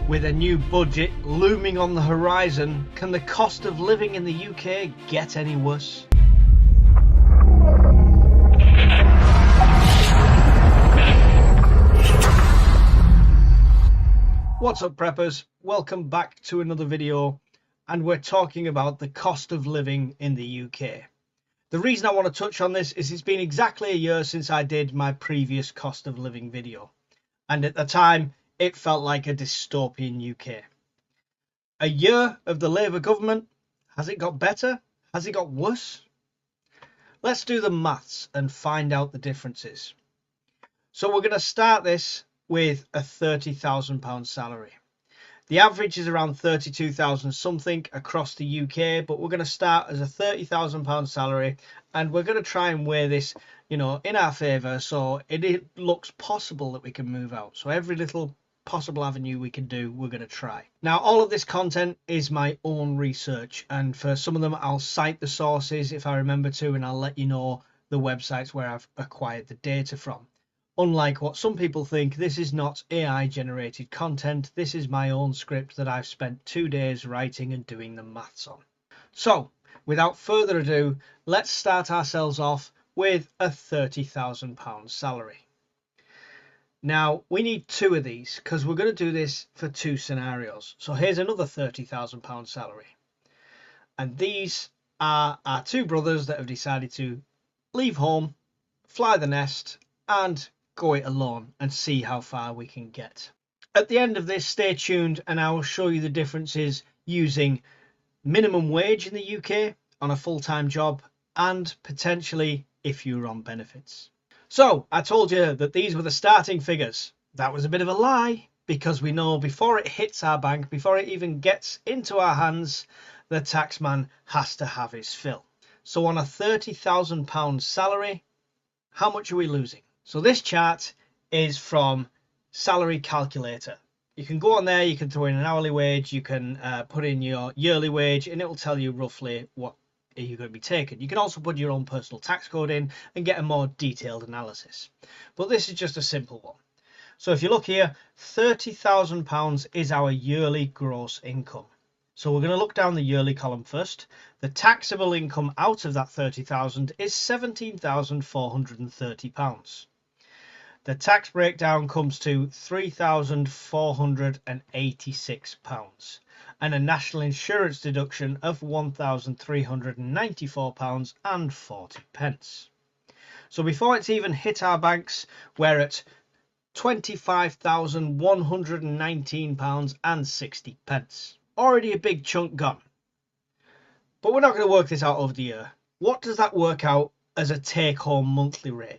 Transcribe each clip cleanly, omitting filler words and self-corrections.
With a new budget looming on the horizon, can the cost of living in the UK get any worse? What's up, preppers? Welcome back to another video, and we're talking about the cost of living in the UK. The reason I want to touch on this is it's been exactly a year since I did my previous cost of living video, and at the time it felt like a dystopian UK. A year of the Labour government. Has it got better? Has it got worse? Let's do the maths and find out the differences. So we're going to start this with a £30,000 salary. The average is around 32,000 something across the UK, but we're going to start as a £30,000 salary, and we're going to try and weigh this, in our favour, so it looks possible that we can move out. So every little possible avenue we can do, we're going to try. Now, all of this content is my own research, and for some of them I'll cite the sources if I remember to, and I'll let you know the websites where I've acquired the data from. Unlike what some people think, this is not AI generated content. This is my own script that I've spent 2 days writing and doing the maths on. So without further ado, let's start ourselves off with a £30,000 salary. Now, we need two of these because we're going to do this for two scenarios. So here's another £30,000 salary. And these are our two brothers that have decided to leave home, fly the nest, and go it alone and see how far we can get. At the end of this, stay tuned and I will show you the differences using minimum wage in the UK on a full-time job and potentially if you're on benefits. So I told you that these were the starting figures. That was a bit of a lie, because we know before it hits our bank, before it even gets into our hands, the taxman has to have his fill. So on a £30,000 salary, how much are we losing? So this chart is from Salary Calculator. You can go on there, you can throw in an hourly wage, you can put in your yearly wage, and it will tell you roughly what you're going to be taking. You can also put your own personal tax code in and get a more detailed analysis. But this is just a simple one. So if you look here, £30,000 is our yearly gross income. So we're going to look down the yearly column first. The taxable income out of that 30,000 is £17,430. The tax breakdown comes to £3,486 and a national insurance deduction of £1,394.40. So before it's even hit our banks, we're at £25,119.60. Already a big chunk gone. But we're not going to work this out over the year. What does that work out as a take-home monthly rate?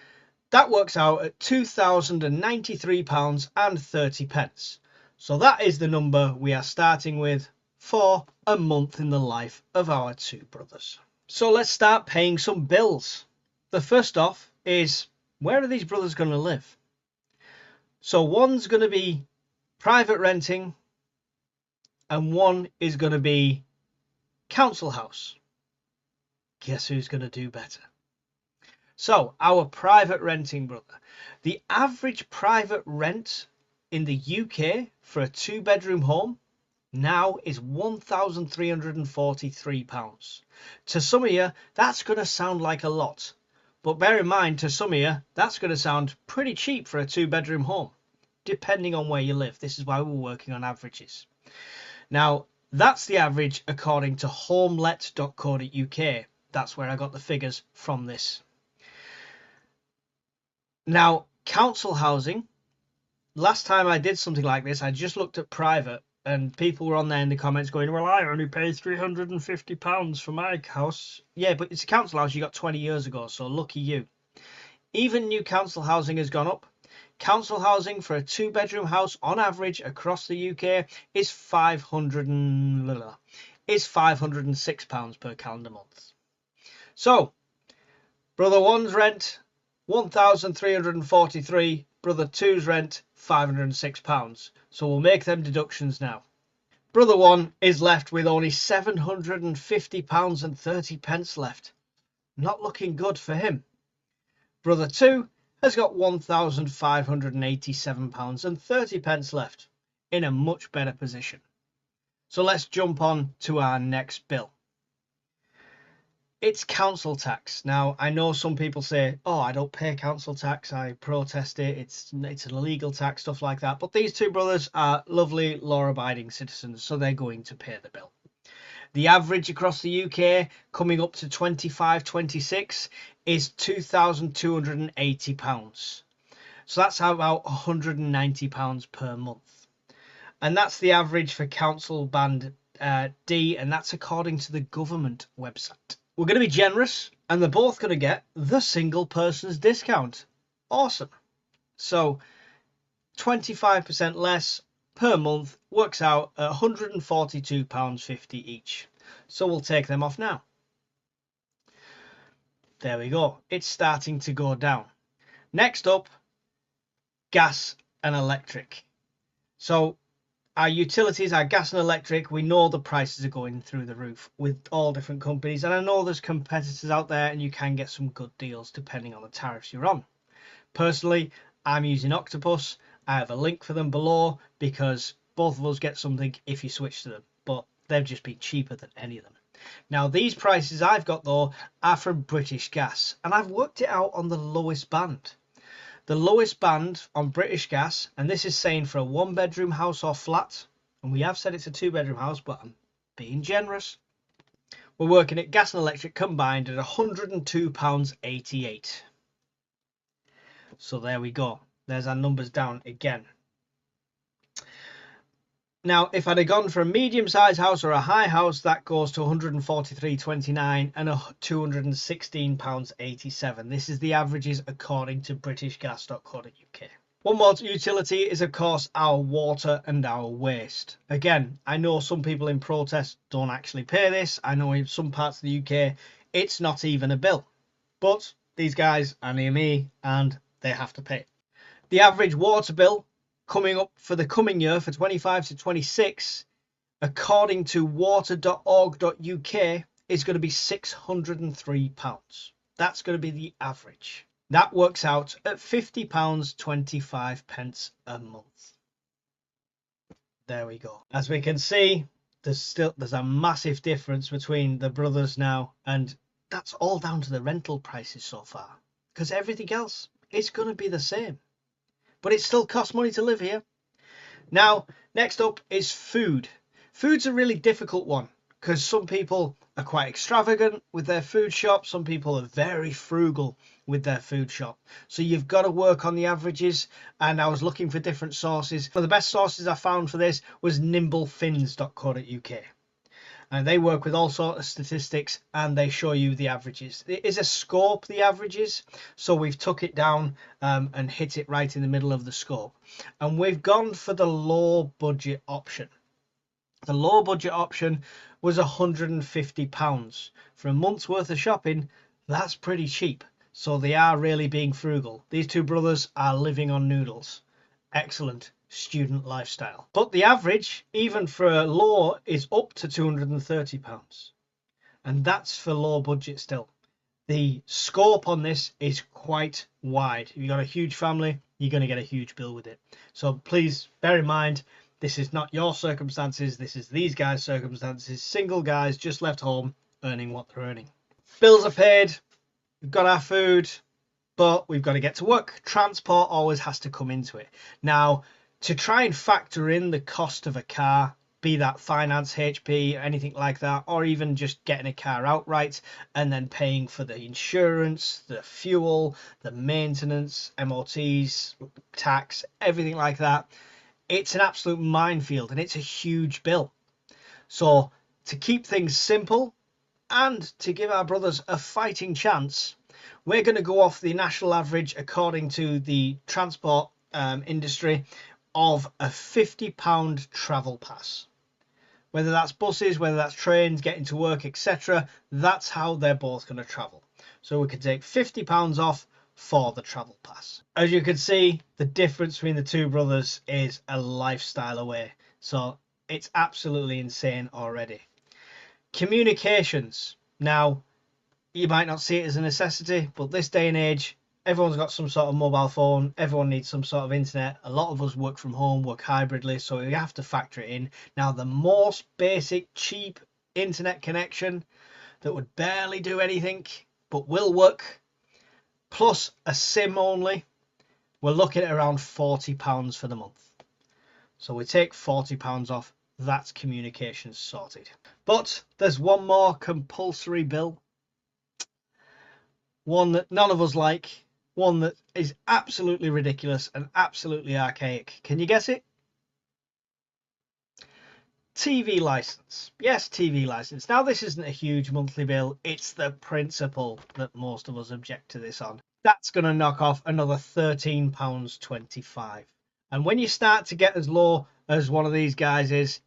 That works out at £2,093.30. So that is the number we are starting with for a month in the life of our two brothers. So let's start paying some bills. The first off is, where are these brothers going to live? So one's going to be private renting and one is going to be council house. Guess who's going to do better? So our private renting brother. The average private rent in the UK for a 2-bedroom home now is £1,343. To some of you, that's going to sound like a lot. But bear in mind, to some of you, that's going to sound pretty cheap for a 2-bedroom home, depending on where you live. This is why we're working on averages. Now, that's the average according to homelet.co.uk. That's where I got the figures from this. Now, council housing. Last time I did something like this, I just looked at private and people were on there in the comments going, well, I only paid £350 for my house. Yeah, but it's a council house you got 20 years ago, so lucky you. Even new council housing has gone up. Council housing for a 2-bedroom house on average across the UK is £506 per calendar month. So, brother one's rent, £1,343, brother two's rent, £506. So we'll make them deductions now. Brother one is left with only £750.30 left. Not looking good for him. Brother two has got £1,587.30 left. in a much better position. So let's jump on to our next bill. It's council tax. Now, I know some people say, oh, I don't pay council tax, I protest it, it's an illegal tax, stuff like that. But these two brothers are lovely, law-abiding citizens, so they're going to pay the bill. The average across the UK, coming up to 25-26, is £2,280. So that's about £190 per month. And that's the average for council band D, and that's according to the government website. We're going to be generous, and they're both going to get the single person's discount. Awesome. So 25% less per month works out at £142.50 each. So we'll take them off now. There we go. It's starting to go down. Next up, gas and electric. So our utilities, our gas and electric, we know the prices are going through the roof with all different companies. And I know there's competitors out there and you can get some good deals depending on the tariffs you're on. Personally, I'm using Octopus. I have a link for them below because both of us get something if you switch to them. But they've just been cheaper than any of them. Now, these prices I've got, though, are from British Gas. And I've worked it out on the lowest band. The lowest band on British Gas, and this is saying for a one-bedroom house or flat, and we have said it's a two-bedroom house, but I'm being generous. We're working at gas and electric combined at £102.88. So there we go. There's our numbers down again. Now, if I'd have gone for a medium-sized house or a high house, that goes to £143.29 and £216.87. This is the averages according to britishgas.co.uk. One more utility is, of course, our water and our waste. Again, I know some people in protest don't actually pay this. I know in some parts of the UK, it's not even a bill. But these guys are near me and they have to pay. The average water bill coming up for the coming year for 25 to 26, according to water.org.uk, is going to be £603. That's going to be the average. That works out at £50.25 a month. There we go. As we can see, there's a massive difference between the brothers now, and that's all down to the rental prices so far, because everything else is going to be the same. But it still costs money to live here. Now, next up is food. Food's a really difficult one because some people are quite extravagant with their food shop. Some people are very frugal with their food shop. So you've got to work on the averages. And I was looking for different sources. One of the best sources I found for this was nimblefins.co.uk. And they work with all sorts of statistics and they show you the averages. It is a scope, the averages, so we've took it down and hit it right in the middle of the scope. And we've gone for the low budget option. The low budget option was £150 for a month's worth of shopping. That's pretty cheap, so they are really being frugal. These two brothers are living on noodles. Excellent student lifestyle. But the average, even for a low, is up to £230, and that's for low budget still. The scope on this is quite wide. If you've got a huge family, you're going to get a huge bill with it. So please bear in mind, this is not your circumstances, this is these guys' circumstances. Single guys just left home earning what they're earning. Bills are paid, we've got our food, but we've got to get to work. Transport always has to come into it. Now, to try and factor in the cost of a car, be that finance, HP, anything like that, or even just getting a car outright and then paying for the insurance, the fuel, the maintenance, MOTs, tax, everything like that, it's an absolute minefield and it's a huge bill. So to keep things simple and to give our brothers a fighting chance, we're going to go off the national average according to the transport industry of a £50 travel pass. Whether that's buses, whether that's trains, getting to work, etc. That's how they're both going to travel. So we could take £50 off for the travel pass. As you can see, the difference between the two brothers is a lifestyle away. So it's absolutely insane already. Communications. Now, you might not see it as a necessity, but this day and age, Everyone's got some sort of mobile phone. Everyone needs some sort of internet. A lot of us work from home, work hybridly, so we have to factor it in. Now, the most basic, cheap internet connection that would barely do anything but will work, plus a SIM only, we're looking at around £40 for the month. So we take £40 off. That's communications sorted. But there's one more compulsory bill. One that none of us like. One that is absolutely ridiculous and absolutely archaic. Can you guess it? TV license. Yes, TV license. Now, this isn't a huge monthly bill. It's the principle that most of us object to this on. That's going to knock off another £13.25. And when you start to get as low as one of these guys is,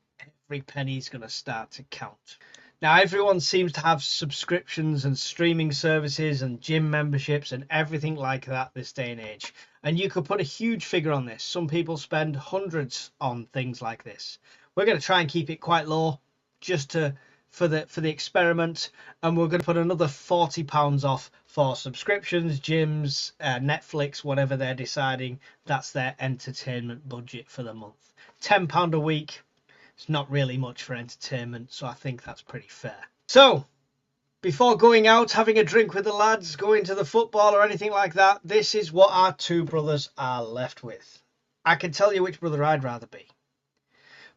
every penny's going to start to count. Now, everyone seems to have subscriptions and streaming services and gym memberships and everything like that this day and age. And you could put a huge figure on this. Some people spend hundreds on things like this. We're going to try and keep it quite low just for the experiment. And we're going to put another £40 off for subscriptions, gyms, Netflix, whatever they're deciding. That's their entertainment budget for the month. £10 a week. It's not really much for entertainment, so I think that's pretty fair. So, before going out, having a drink with the lads, going to the football or anything like that, this is what our two brothers are left with. I can tell you which brother I'd rather be.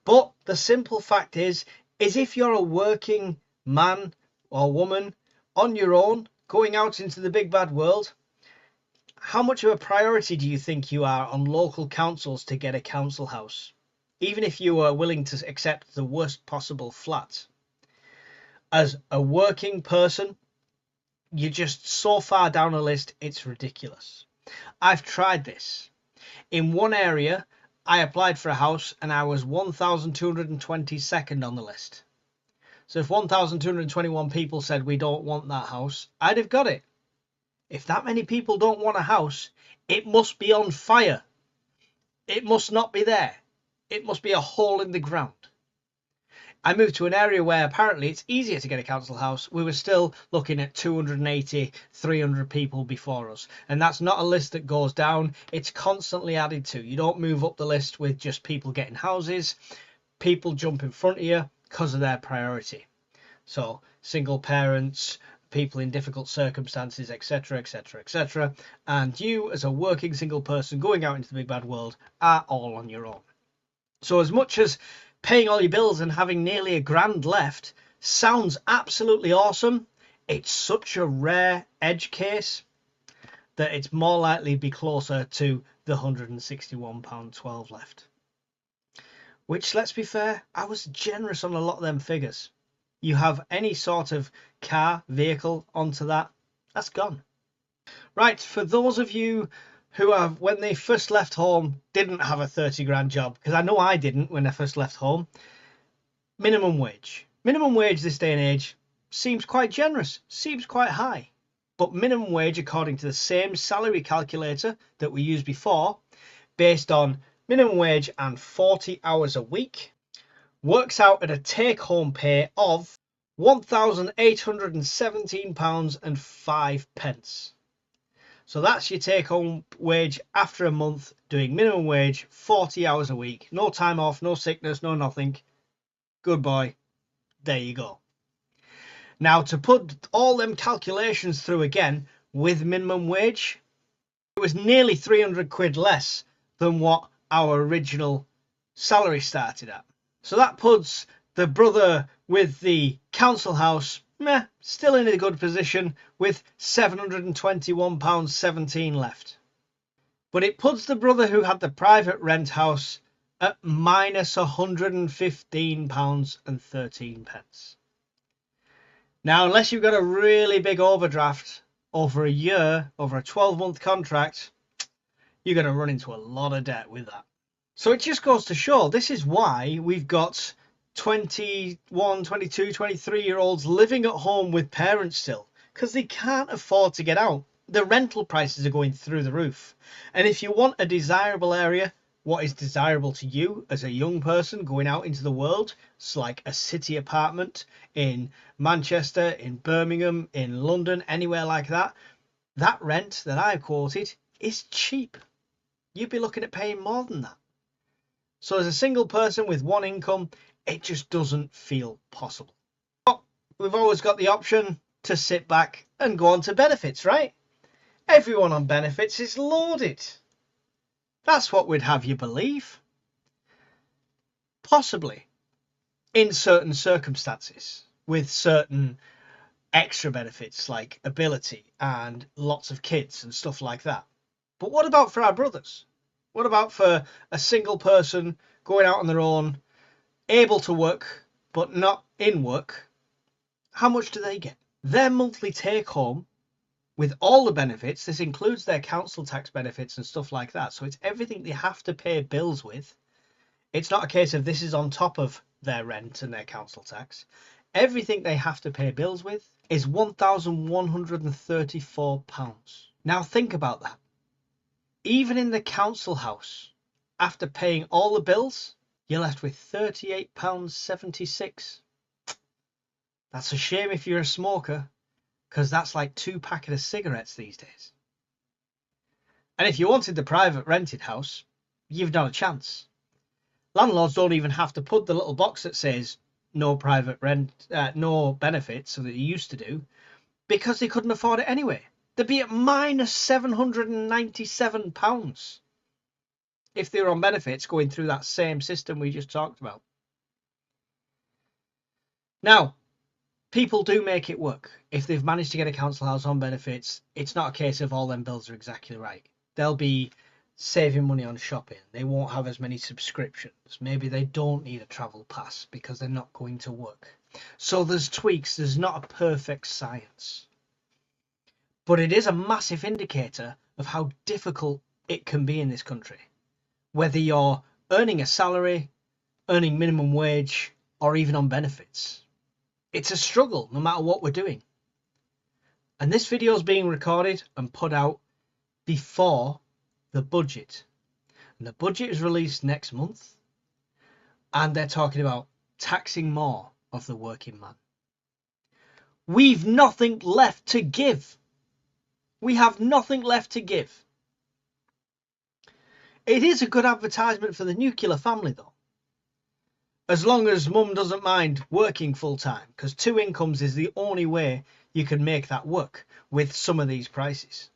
But the simple fact is if you're a working man or woman on your own, going out into the big bad world, how much of a priority do you think you are on local councils to get a council house? Even if you are willing to accept the worst possible flat. As a working person, you're just so far down a list, it's ridiculous. I've tried this. In one area, I applied for a house and I was 1,222nd on the list. So if 1,221 people said we don't want that house, I'd have got it. If that many people don't want a house, it must be on fire. It must not be there. It must be a hole in the ground. I moved to an area where apparently it's easier to get a council house. We were still looking at 280, 300 people before us. And that's not a list that goes down. It's constantly added to. You don't move up the list with just people getting houses. People jump in front of you because of their priority. So single parents, people in difficult circumstances, etc., etc., etc. And you, as a working single person going out into the big bad world, are all on your own. So as much as paying all your bills and having nearly £1,000 left sounds absolutely awesome, it's such a rare edge case that it's more likely to be closer to the £161.12 left. Which, let's be fair, I was generous on a lot of them figures. You have any sort of car, vehicle onto that, that's gone. Right, for those of you who have, when they first left home, didn't have a 30 grand job, because I know I didn't when I first left home, minimum wage. Minimum wage this day and age seems quite generous, seems quite high. But minimum wage, according to the same salary calculator that we used before, based on minimum wage and 40 hours a week, works out at a take-home pay of £1,817.05. So that's your take-home wage after a month doing minimum wage, 40 hours a week. No time off, no sickness, no nothing. Good boy. There you go. Now, to put all them calculations through again with minimum wage, it was nearly 300 quid less than what our original salary started at. So that puts the brother with the council house still in a good position with £721.17 left. But it puts the brother who had the private rent house at minus £115.13. Now, unless you've got a really big overdraft over a year, over a 12-month contract, you're going to run into a lot of debt with that. So it just goes to show this is why we've got 21, 22, 23-year-olds living at home with parents still, because they can't afford to get out. The rental prices are going through the roof. And if you want a desirable area, what is desirable to you as a young person going out into the world, it's like a city apartment in Manchester, in Birmingham, in London, anywhere like that. that rent that I've quoted is cheap. You'd be looking at paying more than that. So as a single person with one income, it just doesn't feel possible. But we've always got the option to sit back and go on to benefits, right? Everyone on benefits is loaded. That's what we'd have you believe. Possibly, in certain circumstances, with certain extra benefits like ability and lots of kids and stuff like that. But what about for our brothers? What about for a single person going out on their own, able to work but not in work? How much do they get? Their monthly take home with all the benefits, this includes their council tax benefits and stuff like that, so it's everything they have to pay bills with. It's not a case of this is on top of their rent and their council tax. Everything they have to pay bills with is £1,134. Now think about that. Even in the council house, after paying all the bills, you're left with £38.76. That's a shame if you're a smoker, because that's like 2 packets of cigarettes these days. And if you wanted the private rented house, you've not a chance. Landlords don't even have to put the little box that says no private rent, no benefits, so that they used to do, because they couldn't afford it anyway. They'd be at minus £797 if they were on benefits going through that same system we just talked about. Now, people do make it work. If they've managed to get a council house on benefits, it's not a case of all them bills are exactly right. They'll be saving money on shopping. They won't have as many subscriptions. Maybe they don't need a travel pass because they're not going to work. So there's tweaks. There's not a perfect science. But it is a massive indicator of how difficult it can be in this country. Whether you're earning a salary, earning minimum wage, or even on benefits. It's a struggle no matter what we're doing. And this video is being recorded and put out before the budget. And the budget is released next month. And they're talking about taxing more of the working man. We've nothing left to give. We have nothing left to give. It is a good advertisement for the nuclear family though. As long as mum doesn't mind working full time, because 2 incomes is the only way you can make that work with some of these prices.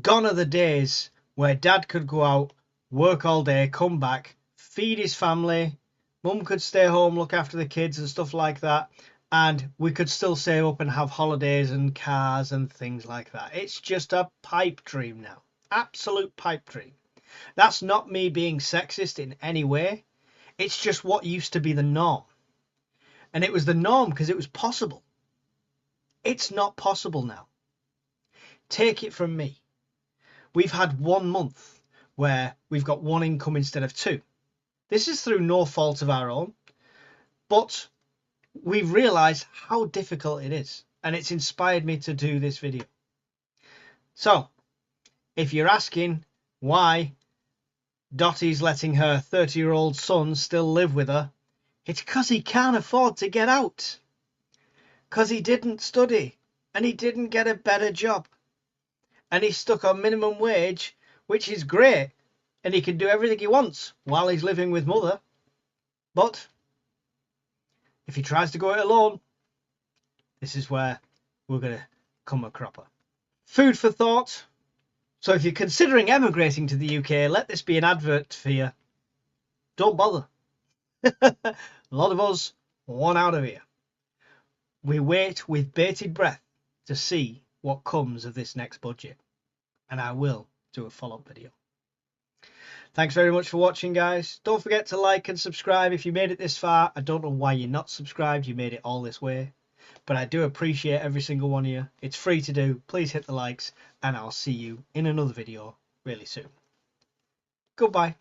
Gone are the days where dad could go out, work all day, come back, feed his family, mum could stay home, look after the kids and stuff like that, and we could still save up and have holidays and cars and things like that. It's just a pipe dream now. Absolute pipe dream. That's not me being sexist in any way. It's just what used to be the norm. And it was the norm because it was possible. It's not possible now. Take it from me. We've had 1 month where we've got 1 income instead of 2. This is through no fault of our own, but we've realised how difficult it is, and it's inspired me to do this video. So, if you're asking why Dottie's letting her 30-year-old son still live with her, it's because he can't afford to get out. Because he didn't study, and he didn't get a better job. And he's stuck on minimum wage, which is great, and he can do everything he wants while he's living with mother. But if he tries to go it alone, this is where we're going to come a cropper. Food for thought. So if you're considering emigrating to the UK, let this be an advert for you. Don't bother. A lot of us want out of here. We wait with bated breath to see what comes of this next budget. And I will do a follow-up video. Thanks very much for watching, guys. Don't forget to like and subscribe if you made it this far. I don't know why you're not subscribed. You made it all this way. But I do appreciate every single one of you. It's free to do. Please hit the likes. And I'll see you in another video really soon. Goodbye.